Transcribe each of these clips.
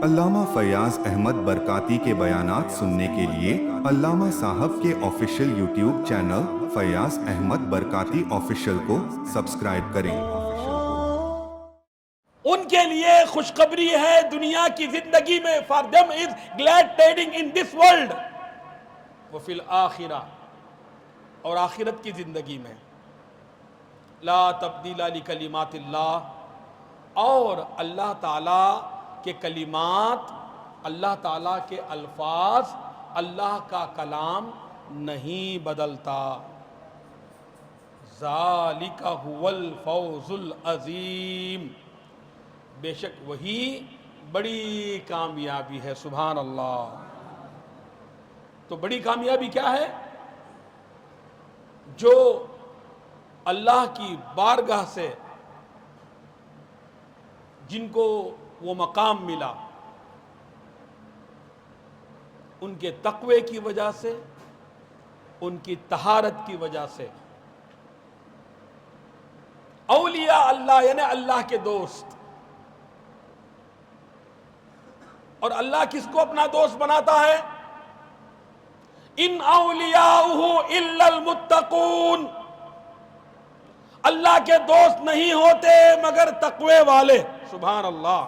علامہ فیاض احمد برکاتی کے بیانات سننے کے لیے علامہ صاحب کے official YouTube channel Fayyaz Ahmad Barkati official کو سبسکرائب کریں۔ ان کے لیے خوشخبری ہے دنیا کی زندگی میں، for them is glad tiding in this world وفی الآخرہ، اور آخرت کی زندگی میں، لا تبدیل لکلمات اللہ، اور اللہ تعالیٰ کے کلمات، اللہ تعالیٰ کے الفاظ، اللہ کا کلام نہیں بدلتا۔ ذالک هو الفوز العظیم، بے شک وہی بڑی کامیابی ہے۔ سبحان اللہ۔ تو بڑی کامیابی کیا ہے؟ جو اللہ کی بارگاہ سے جن کو وہ مقام ملا، ان کے تقوی کی وجہ سے، ان کی طہارت کی وجہ سے، اولیاء اللہ یعنی اللہ کے دوست، اور اللہ کس کو اپنا دوست بناتا ہے؟ ان اولیاؤہ الا المتقون، اللہ کے دوست نہیں ہوتے مگر تقوی والے۔ سبحان اللہ۔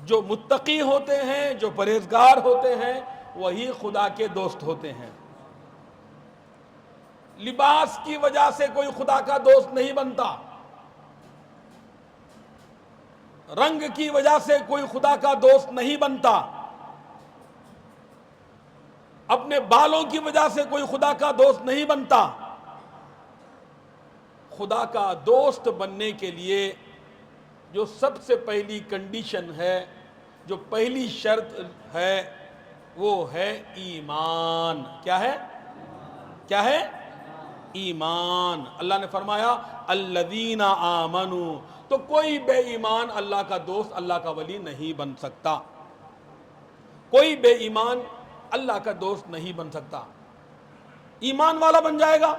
جو متقی ہوتے ہیں، جو پرہیزگار ہوتے ہیں، وہی خدا کے دوست ہوتے ہیں۔ لباس کی وجہ سے کوئی خدا کا دوست نہیں بنتا، رنگ کی وجہ سے کوئی خدا کا دوست نہیں بنتا، اپنے بالوں کی وجہ سے کوئی خدا کا دوست نہیں بنتا۔ خدا کا دوست بننے کے لیے جو سب سے پہلی کنڈیشن ہے، جو پہلی شرط ہے، وہ ہے ایمان۔ کیا ہے؟ کیا ہے؟ ایمان۔ اللہ نے فرمایا الذین آمنوا، تو کوئی بے ایمان اللہ کا دوست، اللہ کا ولی نہیں بن سکتا۔ کوئی بے ایمان اللہ کا دوست نہیں بن سکتا۔ ایمان والا بن جائے گا۔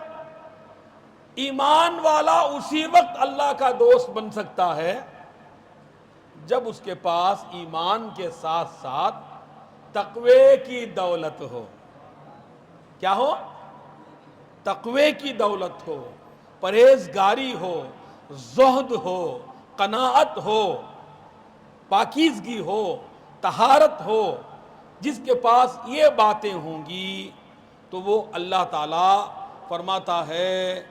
ایمان والا اسی وقت اللہ کا دوست بن سکتا ہے جب اس کے پاس ایمان کے ساتھ ساتھ تقوی کی دولت ہو۔ کیا ہو؟ تقوی کی دولت ہو، پرہیزگاری ہو، زہد ہو، قناعت ہو، پاکیزگی ہو، طہارت ہو۔ جس کے پاس یہ باتیں ہوں گی تو وہ اللہ تعالیٰ فرماتا ہے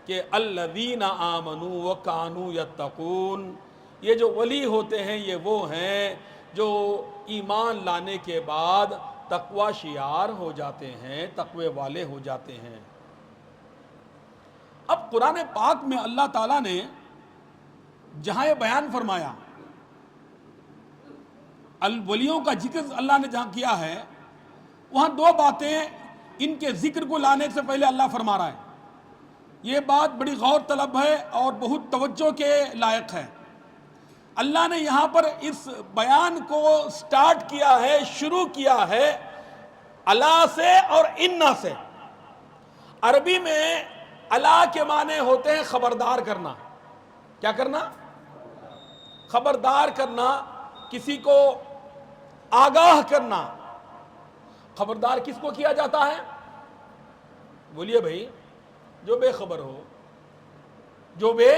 کہ الذین آمنوا وکانوا یتقون، یہ جو ولی ہوتے ہیں یہ وہ ہیں جو ایمان لانے کے بعد تقوی شیار ہو جاتے ہیں، تقوی والے ہو جاتے ہیں۔ اب قرآن پاک میں اللہ تعالیٰ نے جہاں یہ بیان فرمایا، ولیوں کا ذکر اللہ نے جہاں کیا ہے، وہاں دو باتیں ان کے ذکر کو لانے سے پہلے اللہ فرما رہا ہے۔ یہ بات بڑی غور طلب ہے اور بہت توجہ کے لائق ہے۔ اللہ نے یہاں پر اس بیان کو سٹارٹ کیا ہے، شروع کیا ہے الا سے اور انا سے۔ عربی میں الا کے معنی ہوتے ہیں خبردار کرنا۔ کیا کرنا؟ خبردار کرنا، کسی کو آگاہ کرنا۔ خبردار کس کو کیا جاتا ہے؟ بولیے بھائی، جو بے خبر ہو، جو بے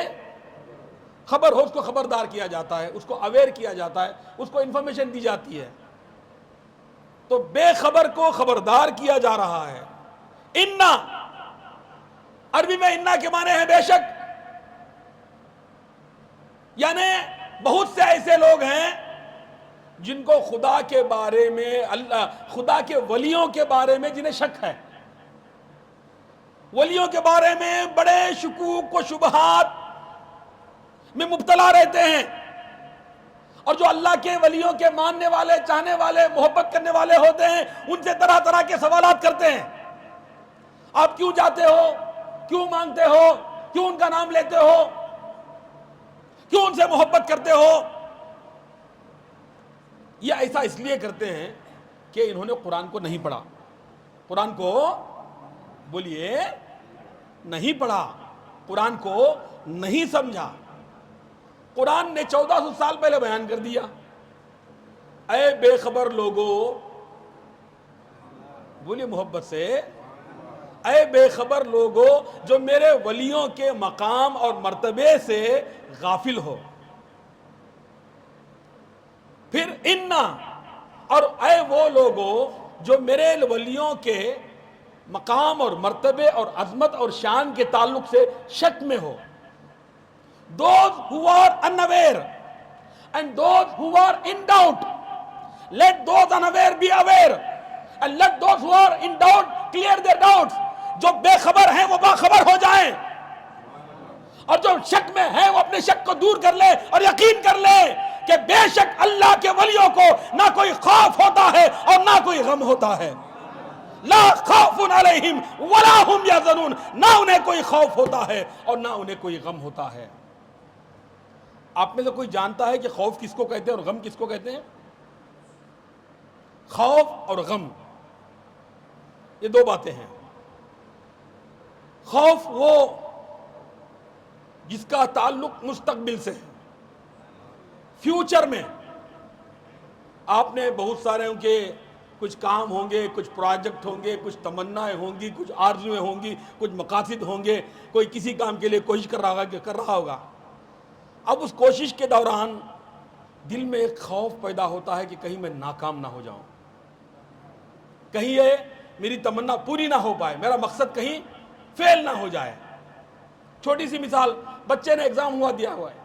خبر ہو اس کو خبردار کیا جاتا ہے، اس کو اویئر کیا جاتا ہے، اس کو انفارمیشن دی جاتی ہے۔ تو بے خبر کو خبردار کیا جا رہا ہے۔ انا، عربی میں انا کے معنی ہے بے شک، یعنی بہت سے ایسے لوگ ہیں جن کو خدا کے بارے میں، خدا کے ولیوں کے بارے میں جنہیں شک ہے، ولیوں کے بارے میں بڑے شکوک و شبہات میں مبتلا رہتے ہیں، اور جو اللہ کے ولیوں کے ماننے والے، چاہنے والے، محبت کرنے والے ہوتے ہیں، ان سے طرح طرح کے سوالات کرتے ہیں۔ آپ کیوں جاتے ہو؟ کیوں مانگتے ہو؟ کیوں ان کا نام لیتے ہو؟ کیوں ان سے محبت کرتے ہو؟ یہ ایسا اس لیے کرتے ہیں کہ انہوں نے قرآن کو نہیں پڑھا۔ قرآن کو بولیے نہیں پڑھا، قرآن کو نہیں سمجھا۔ قرآن نے 1400 سال پہلے بیان کر دیا، اے بے خبر لوگو، بولیے محبت سے، اے بے خبر لوگو جو میرے ولیوں کے مقام اور مرتبے سے غافل ہو. پھر انا، اور اے وہ لوگو جو میرے ولیوں کے مقام اور مرتبے اور عظمت اور شان کے تعلق سے شک میں ہو. Those who are unaware and those who are in doubt, let those unaware be aware and let those who are in doubt clear their doubts. جو بے خبر ہیں وہ باخبر ہو جائیں، اور جو شک میں ہیں وہ اپنے شک کو دور کر لے اور یقین کر لے کہ بے شک اللہ کے ولیوں کو نہ کوئی خوف ہوتا ہے اور نہ کوئی غم ہوتا ہے. لا خوف علیہم ولا ہم یحزنون، نہ انہیں کوئی خوف ہوتا ہے اور نہ انہیں کوئی غم ہوتا ہے. آپ میں سے کوئی جانتا ہے کہ خوف کس کو کہتے ہیں اور غم کس کو کہتے ہیں؟ خوف اور غم یہ دو باتیں ہیں. خوف وہ جس کا تعلق مستقبل سے ہے، فیوچر میں. آپ نے بہت سارے ان کے کچھ کام ہوں گے، کچھ پروجیکٹ ہوں گے، کچھ تمنائیں ہوں گی، کچھ آرزویں ہوں گی، کچھ مقاصد ہوں گے، کوئی کسی کام کے لیے کوشش کر رہا ہوگا. اب اس کوشش کے دوران دل میں ایک خوف پیدا ہوتا ہے کہ کہیں میں ناکام نہ ہو جاؤں، کہیں یہ میری تمنا پوری نہ ہو پائے، میرا مقصد کہیں فیل نہ ہو جائے. چھوٹی سی مثال، بچے نے ایگزام دیا ہوا ہے،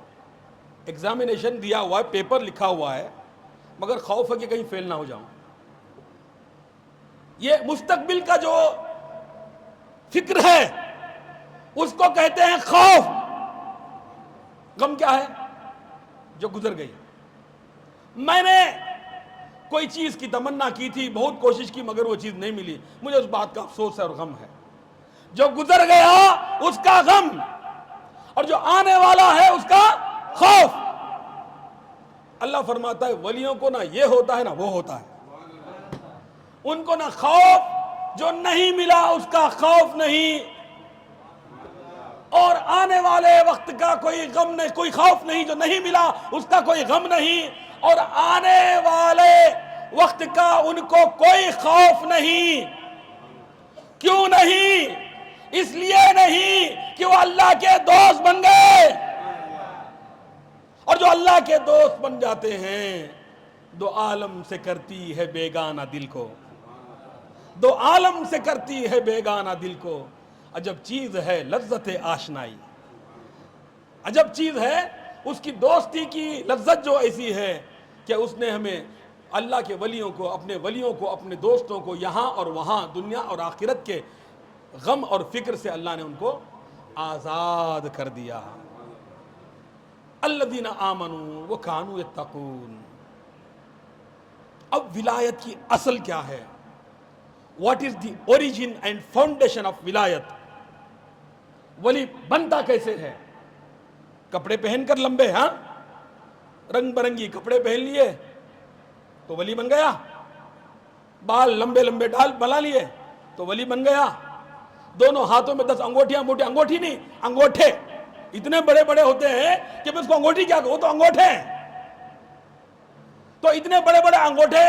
ایگزامینیشن دیا ہوا ہے، پیپر لکھا ہوا ہے، مگر خوف ہے کہ کہیں فیل نہ ہو جاؤں. یہ مستقبل کا جو فکر ہے اس کو کہتے ہیں خوف. غم کیا ہے؟ جو گزر گئی. میں نے کوئی چیز کی تمنا کی تھی، بہت کوشش کی، مگر وہ چیز نہیں ملی، مجھے اس بات کا افسوس ہے اور غم ہے. جو گزر گیا اس کا غم، اور جو آنے والا ہے اس کا خوف. اللہ فرماتا ہے ولیوں کو نہ یہ ہوتا ہے نہ وہ ہوتا ہے. ان کو نہ خوف جو نہیں ملا اس کا خوف نہیں، اور آنے والے وقت کا کوئی غم نہیں، کوئی خوف نہیں جو نہیں ملا اس کا کوئی غم نہیں، اور آنے والے وقت کا ان کو کوئی خوف نہیں. کیوں نہیں؟ اس لیے نہیں کہ وہ اللہ کے دوست بن گئے، اور جو اللہ کے دوست بن جاتے ہیں دو عالم سے کرتی ہے بیگانہ دل کو، دو عالم سے کرتی ہے بیگانہ دل کو. عجب چیز ہے لذت آشنائی، عجب چیز ہے اس کی دوستی کی لذت جو ایسی ہے کہ اس نے ہمیں اللہ کے ولیوں کو، اپنے ولیوں کو، اپنے دوستوں کو یہاں اور وہاں دنیا اور آخرت کے غم اور فکر سے اللہ نے ان کو آزاد کر دیا. الذین آمنوا وکانوا یتقون. اب ولایت کی اصل کیا ہے؟ What is the origin and foundation of ولایت؟ ولی بنتا کیسے ہے؟ کپڑے پہن کر لمبے، ہاں رنگ برنگی کپڑے پہن لیے تو ولی بن گیا، بال لمبے لمبے ڈال بنا لیے تو ولی بن گیا، دونوں ہاتھوں میں 10 انگوٹھیاں، موٹی انگوٹھی نہیں انگوٹھے اتنے بڑے بڑے ہوتے ہیں کہ میں اس کو انگوٹھی کیا کہوں، تو انگوٹھے ہیں. تو اتنے بڑے بڑے انگوٹھے،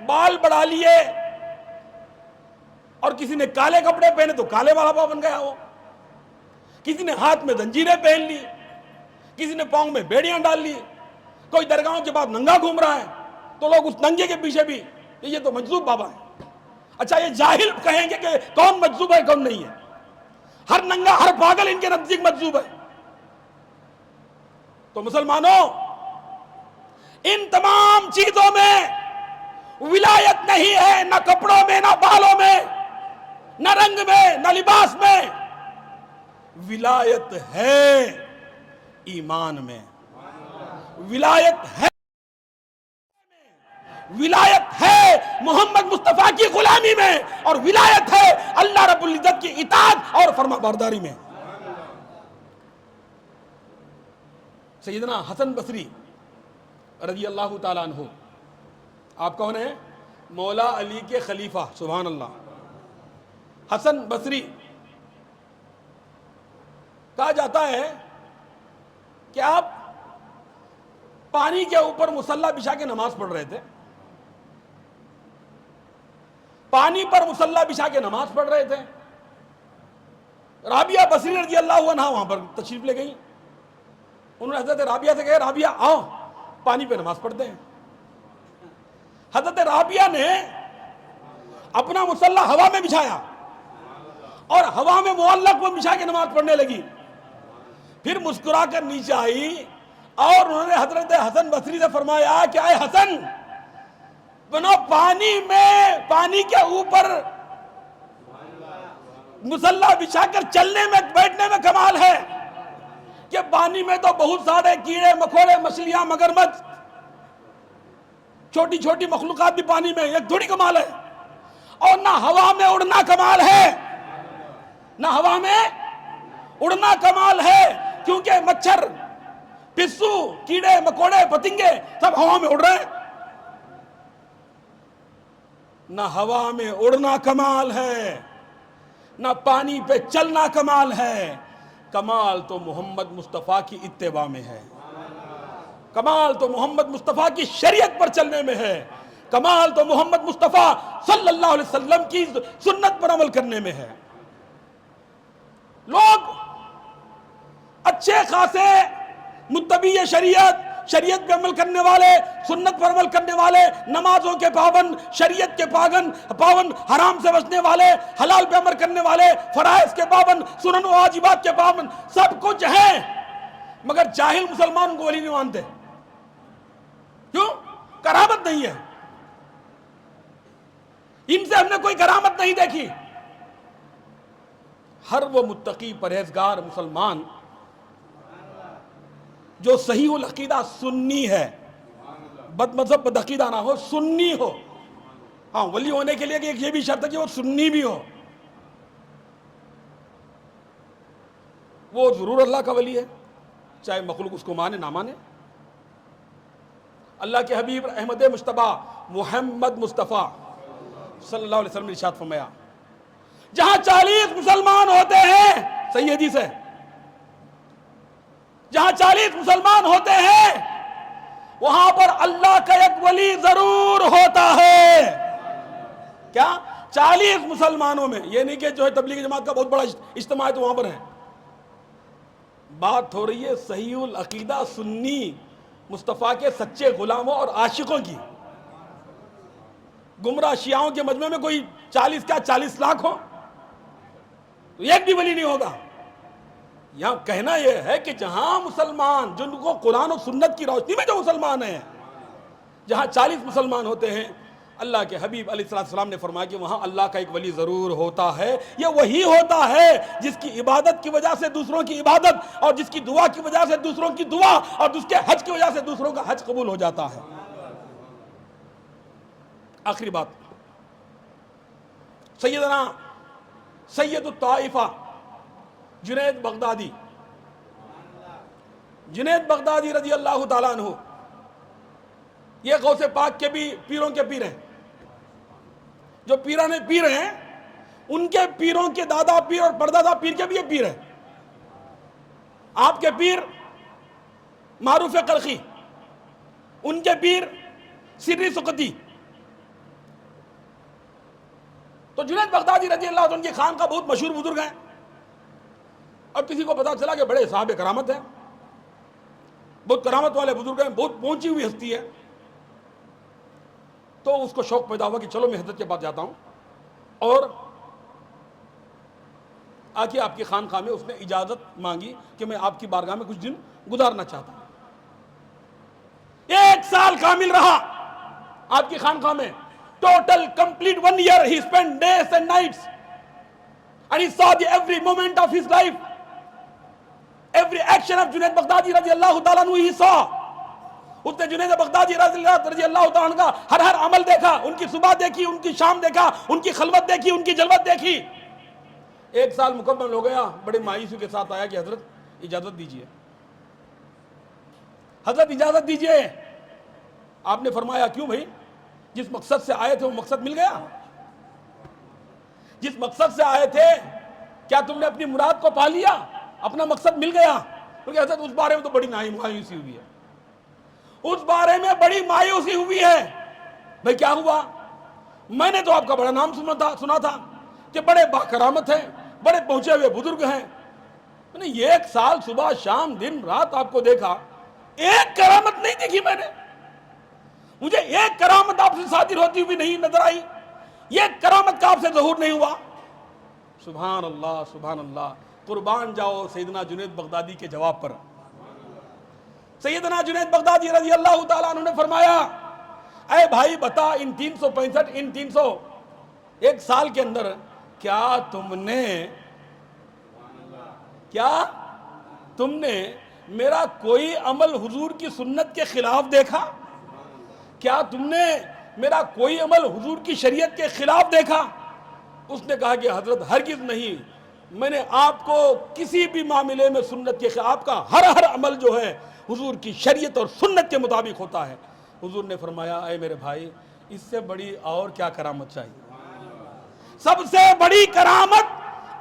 بال بڑھا لیے، اور کسی نے کالے کپڑے پہنے تو کالے والا پاؤں بن گیا وہ، کسی نے ہاتھ میں زنجیریں پہن لی، کسی نے پاؤں میں بیڑیاں ڈال لی، کوئی درگاہوں کے بعد ننگا گھوم رہا ہے تو لوگ اس ننگے کے پیچھے بھی یہ تو مجذوب بابا ہے. اچھا یہ جاہل کہیں گے کہ کون مجذوب ہے کون نہیں ہے؟ ہر ننگا ہر پاگل ان کے نزدیک مجذوب ہے. تو مسلمانوں، ان تمام چیزوں میں ولایت نہیں ہے، نہ کپڑوں میں، نہ بالوں میں، نہ رنگ میں، نہ لباس میں. ولایت ہے ایمان میں، ولایت ہے، ولایت ہے محمد مصطفیٰ کی غلامی میں، اور ولایت ہے اللہ رب العزت کی اطاعت اور فرما برداری میں. سیدنا حسن بصری رضی اللہ تعالیٰ عنہ، آپ کون ہیں؟ مولا علی کے خلیفہ، سبحان اللہ. حسن بصری کہا جاتا ہے کہ آپ پانی کے اوپر مصلی بچھا کے نماز پڑھ رہے تھے. پانی پر مصلی بچھا کے نماز پڑھ رہے تھے. رابعہ بصری رضی اللہ عنہا وہاں پر تشریف لے گئی. انہوں نے حضرت رابعہ سے کہا رابعہ آؤ پانی پہ نماز پڑھتے ہیں. حضرت رابعہ نے اپنا مصلی ہوا میں بچھایا اور ہوا میں معلق پر بچھا کے نماز پڑھنے لگی. پھر مسکرا کر نیچے آئی اور انہوں نے حضرت حسن بصری سے فرمایا کہ اے حسن بنو پانی کے اوپر مصلی بچھا کر چلنے میں بیٹھنے میں کمال ہے کہ پانی میں تو بہت سارے کیڑے مکوڑے مچھلیاں مگرمچھ چھوٹی چھوٹی مخلوقات بھی پانی میں, ایک تھوڑی کمال ہے. اور نہ ہوا میں اڑنا کمال ہے, نہ ہوا میں اڑنا کمال ہے, کیونکہ مچھر پسو کیڑے مکوڑے پتنگے سب ہوا میں اڑ رہے ہیں. نہ ہوا میں اڑنا کمال ہے, نہ پانی پہ چلنا کمال ہے. کمال تو محمد مصطفیٰ کی اتباع میں ہے, کمال تو محمد مصطفیٰ کی شریعت پر چلنے میں ہے, کمال تو محمد مصطفیٰ صلی اللہ علیہ وسلم کی سنت پر عمل کرنے میں ہے. لوگ اچھے خاصے متبع شریعت پہ عمل کرنے والے, سنت پر عمل کرنے والے, نمازوں کے پابند, شریعت کے پابند, حرام سے بچنے والے, حلال پہ عمل کرنے والے, فرائض کے پابند, سنن و واجبات کے پابند, سب کچھ ہیں, مگر جاہل مسلمان ان کو ولی نہیں مانتے. کیوں؟ کرامت نہیں ہے. ان سے ہم نے کوئی کرامت نہیں دیکھی. ہر وہ متقی پرہیزگار مسلمان جو صحیح العقیدہ سنی ہے, بد مذہب بد عقیدہ نہ ہو, سنی ہو. ہاں ولی ہونے کے لیے یہ بھی شرط ہے کہ وہ سنی بھی ہو, وہ ضرور اللہ کا ولی ہے, چاہے مخلوق اس کو مانے نہ مانے. اللہ کے حبیب احمد مجتبیٰ محمد مصطفیٰ صلی اللہ علیہ وسلم نے ارشاد فرمایا جہاں 40 مسلمان ہوتے ہیں, صحیح حدیث ہے, جہاں 40 مسلمان ہوتے ہیں وہاں پر اللہ کا ایک ولی ضرور ہوتا ہے. کیا 40 مسلمانوں میں, یہ نہیں کہ جو ہے تبلیغی جماعت کا بہت بڑا اجتماع ہے تو وہاں پر ہے. بات ہو رہی ہے صحیح العقیدہ سنی مصطفیٰ کے سچے غلاموں اور عاشقوں کی. گمراہ شیعوں کے مجمع میں کوئی 40 لاکھ ہو تو ایک بھی ولی نہیں ہوگا. یہاں کہنا یہ ہے کہ جہاں مسلمان جن کو قرآن و سنت کی روشنی میں جو مسلمان ہیں, جہاں 40 مسلمان ہوتے ہیں, اللہ کے حبیب علیہ السلام نے فرمایا کہ وہاں اللہ کا ایک ولی ضرور ہوتا ہے. یہ وہی ہوتا ہے جس کی عبادت کی وجہ سے دوسروں کی عبادت, اور جس کی دعا کی وجہ سے دوسروں کی دعا, اور جس کے حج کی وجہ سے دوسروں کا حج قبول ہو جاتا ہے. آخری بات, سیدنا سید الطائفہ جنید بغدادی رضی اللہ تعالیٰ عنہ, یہ غوث پاک کے بھی پیروں کے پیر ہیں. جو پیرانے پیر ہیں ان کے پیروں کے دادا پیر اور پردادا پیر کے بھی یہ پیر ہیں. آپ کے پیر معروف قلخی, ان کے پیر سری سقطی. تو جنید بغدادی رضی اللہ عنہ کی خانقاہ بہت مشہور بزرگ ہیں. اب کسی کو پتا چلا کہ بڑے صاحب کرامت ہیں, بہت کرامت والے بزرگ ہیں, بہت پہنچی ہوئی ہستی ہے, تو اس کو شوق پیدا ہوا کہ چلو میں حضرت کے پاس جاتا ہوں. اور آ کے آپ کی خانقاہ میں اس نے اجازت مانگی کہ میں آپ کی بارگاہ میں کچھ دن گزارنا چاہتا ہوں. 1 سال کامل رہا آپ کی خانقاہ میں. Total complete 1 year he spent days and nights and he saw every moment of his life, every action of Junaid Baghdadi رضی اللہ تعالیٰ عنہ he saw. اس نے جنید بغدادی رضی اللہ تعالیٰ عنہ کا ہر عمل دیکھا, ان کی صبح دیکھی, ان کی شام دیکھا, ان کی خلوت دیکھی, ان کی جلوت دیکھی. 1 سال مکمل ہو گیا, بڑے مایوسی کے ساتھ آیا کہ حضرت اجازت دیجئے, حضرت اجازت دیجئے. آپ نے فرمایا کیوں بھائی, جس مقصد سے آئے تھے وہ مقصد مل گیا؟ جس مقصد سے آئے تھے کیا تم نے اپنی مراد کو پا لیا, اپنا مقصد مل گیا؟ کیونکہ حضرت اس بارے میں تو بڑی مایوسی ہوئی ہے, اس بارے میں بڑی مایوسی ہوئی ہے. بھئی کیا ہوا؟ میں نے تو آپ کا بڑا نام سنا تھا کہ بڑے باکرامت ہیں، بڑے پہنچے ہوئے بزرگ ہیں، میں نے 1 سال صبح شام دن رات آپ کو دیکھا، ایک کرامت نہیں دیکھی میں نے، مجھے ایک کرامت آپ سے صادر ہوتی ہوئی نہیں نظر آئی، یہ کرامت کا آپ سے ظہور نہیں ہوا۔ سبحان اللہ سبحان اللہ، قربان جاؤ سیدنا جنید بغدادی کے جواب پر۔ سیدنا جنید بغدادی رضی اللہ تعالیٰ عنہ نے فرمایا، اے بھائی بتا ان 365 سال کے اندر کیا تم نے میرا کوئی عمل حضور کی سنت کے خلاف دیکھا؟ کیا تم نے میرا کوئی عمل حضور کی شریعت کے خلاف دیکھا؟ اس نے کہا کہ حضرت ہرگز نہیں، میں نے آپ کو کسی بھی معاملے میں سنت کے خلاف، آپ کا ہر عمل جو ہے حضور کی شریعت اور سنت کے مطابق ہوتا ہے۔ حضور نے فرمایا، اے میرے بھائی اس سے بڑی اور کیا کرامت چاہیے؟ سب سے بڑی کرامت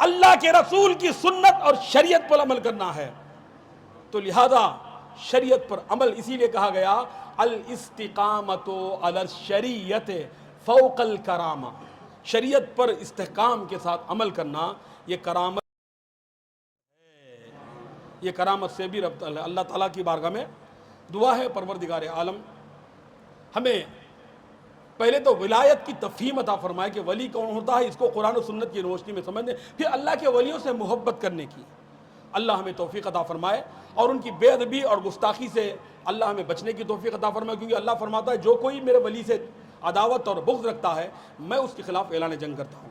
اللہ کے رسول کی سنت اور شریعت پر عمل کرنا ہے۔ تو لہذا شریعت پر عمل اسی لیے کہا گیا الاستقامت علی الشریعت فوق الکرامہ، شریعت پر استحکام کے ساتھ عمل کرنا یہ کرامت ہے، یہ کرامت سے بھی ربط ہے۔ اللہ تعالیٰ کی بارگاہ میں دعا ہے پروردگار عالم ہمیں پہلے تو ولایت کی تفہیم عطا فرمائے کہ ولی کون ہوتا ہے، اس کو قرآن و سنت کی روشنی میں سمجھنے، پھر اللہ کے ولیوں سے محبت کرنے کی اللہ ہمیں توفیق عطا فرمائے، اور ان کی بے ادبی اور گستاخی سے اللہ ہمیں بچنے کی توفیق عطا فرمائے، کیونکہ اللہ فرماتا ہے جو کوئی میرے ولی سے عداوت اور بغض رکھتا ہے میں اس کے خلاف اعلان جنگ کرتا ہوں۔